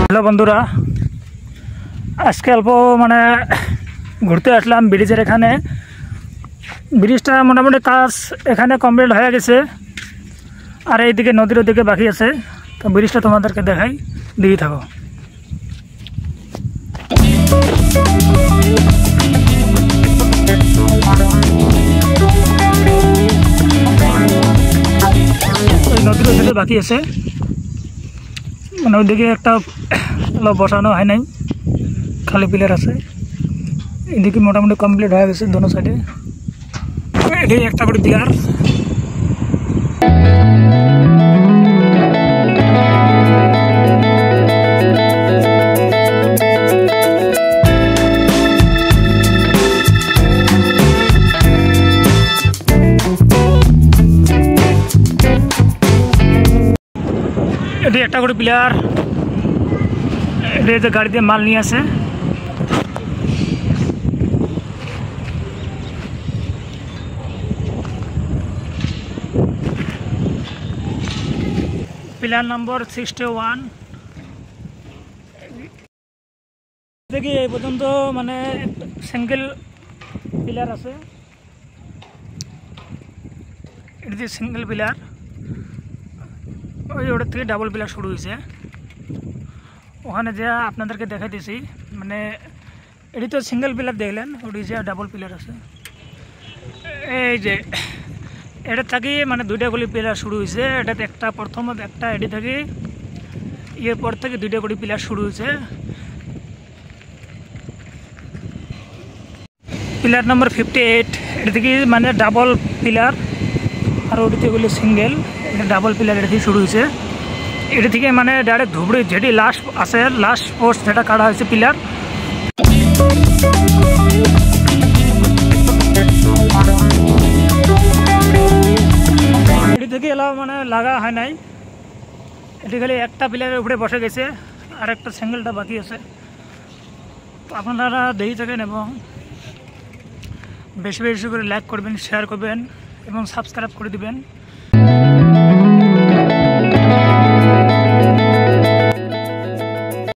Hello বন্ধুরা, আজকে অল্প ঘুরতে আসলাম ব্রিজের এখানে। ব্রিজটা মোটামুটি কাজ এখানে কমপ্লিট হয়ে গেছে, আর এইদিকে নদীর ওদিকে বাকি আছে। তো ব্রিজটা তোমাদেরকে দেখাই, দিয়ে থাকো। নদীর ওদিকে বাকি আছে, ওইদিকে একটা বসানো হয় নাই, খালি পিলার আছে। এদিকে মোটামুটি কমপ্লিট হয়ে গেছে দোনো সাইডে। এদিকে একটা করে পিলার। এটি একটা করে পিলার। এটি গাড়ি দিয়ে মাল নিয়ে আসে। পিলার নম্বর 61 থেকে এই পর্যন্ত সিঙ্গেল পিলার আছে। এটি সিঙ্গেল পিলার, ওটা থেকে ডাবল পিলার শুরু হয়েছে। ওখানে যে আপনাদেরকে দেখাইতেছি, এটি তো সিঙ্গেল পিলার দেখলেন, ওটি যে ডাবল পিলার আছে। এই যে এটা থাকি দুইটা করে পিলার শুরু হয়েছে। এটাতে একটা প্রথমত একটা এটি থাকি, এর পর থেকে দুইটা করে পিলার শুরু হয়েছে। পিলার নম্বর 58, এটা থেকে ডাবল পিলার, আর ওটিতে গুলো সিঙ্গেল। এটা ডাবল পিলার এটা থেকে শুরু হয়েছে। এটা থেকে ডাইরেক্ট ধুবড়ি যেটি লাস্ট আছে, লাস্ট পোস্ট যেটা কাটা হয়েছে পিলার। এটি থেকে এলাও লাগা হয় নাই, এটি খালি একটা পিলারের উপরে বসে গেছে, আর একটা সিঙ্গেলটা বাকি আছে। তো আপনারা দেখে থাকেন এবং বেশি বেশি করে লাইক করবেন, শেয়ার করবেন এবং সাবস্ক্রাইব করে দিবেন।